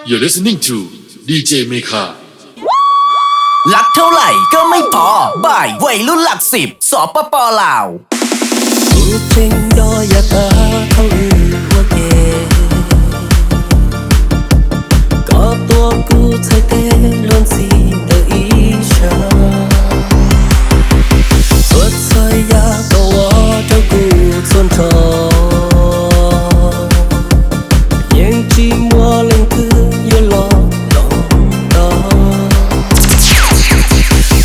You're listening to DJ Mekha รักเท่าไหร่ก็ไม่พอบ่ายวัยรุ่นหลักสิบสปป.ลาวกูเพ่งดอยาตาเขาอือว่าเกก็ตัวกูเธอเต้ลอนสีเดออีชาสวดใส่ยาก็ว่าเจ้ากูทนทอยังจีมัวเล่นคืออย่าหลอกหลอกต่อ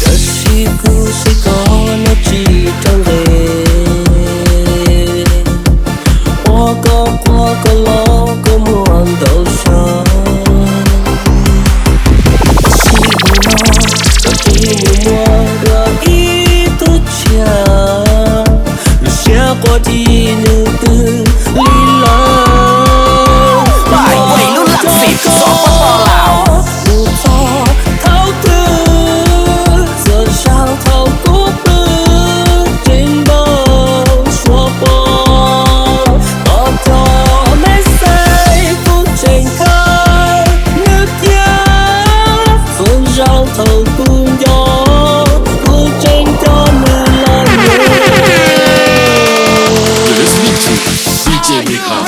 ก็ชีกูใส่ก่อนนะจีจังเลยก็ล้อก็มัวเดาชาชีวิตน้องก็ที่มัวก็อีตุชาลูเสียกว่าที่นึกถึงลีลาบ่ายวัยรุ่นหลักสิบสปป.ลาว不错头疼这伤透骨盆真的说过透不掉，不真的没了你。You're listening to DJ Mekha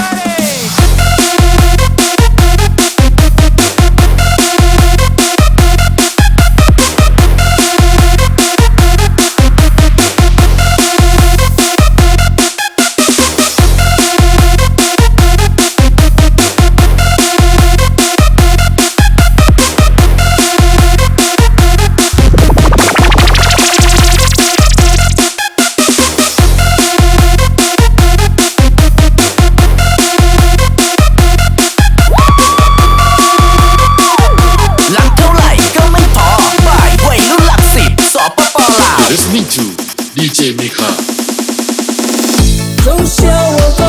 Listening to DJ Mekha 从小我的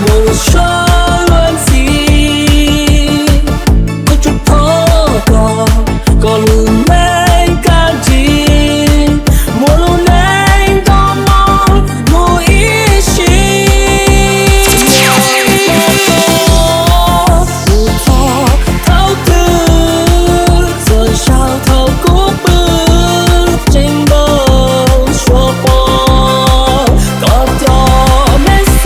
梦想乱起我就跑过路没感激我路内的梦我一心不错头疼这小头骨盆真的说谎，搞掉没谁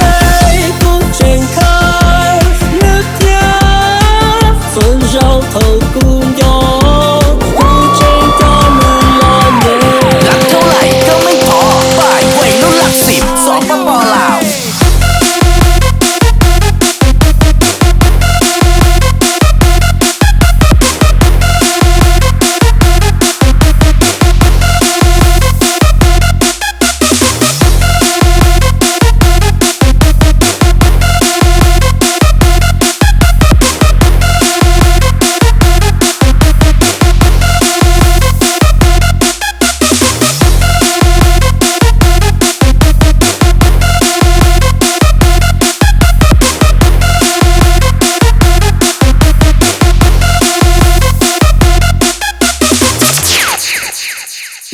不睁开了天，分手头姑娘，不真的没了你。รักเท่าไหร่ก็ไม่พอบ่ายวัยรุ่นหลักสิบสปป.ลาว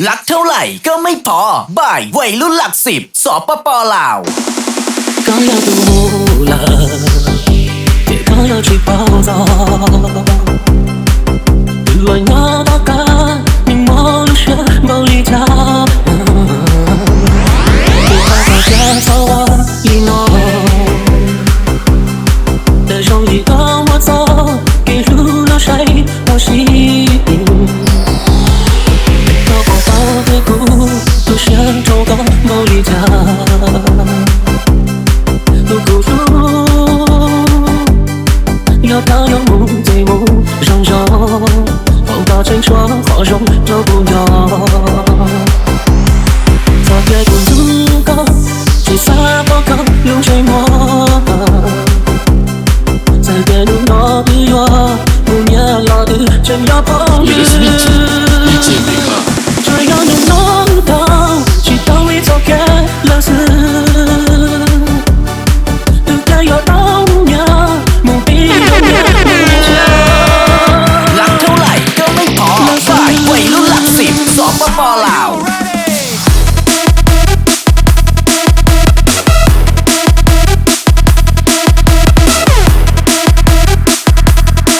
รักเท่าไหร่ก็ไม่พอบ่ายวัยรุ่นหลักสิบสปป.ลาว刚要读了，也刚要去暴躁，乱要到干，你梦是梦里家，不怕大家吵我一闹，的容易跟我走，给入了谁我心。的苦，不想走到某一家，不孤独，要飘有梦对梦上手，我把真说话中都不要，他也不足够，只撒不够用沉默，在别人那里我不念了的真要碰你。DJ Mekha 这样能弄到，直到你走开了是，不该要到呀，目的永远不假。รักเท่าไหร่ก็ไม่พอบ่ายวัยรุ่นหลักสิบสปป.ลาว เ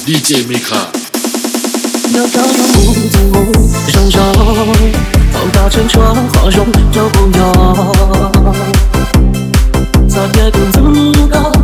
DJ Mika。要高到目睛目上手，到达成窗花容就不要，再也不足够。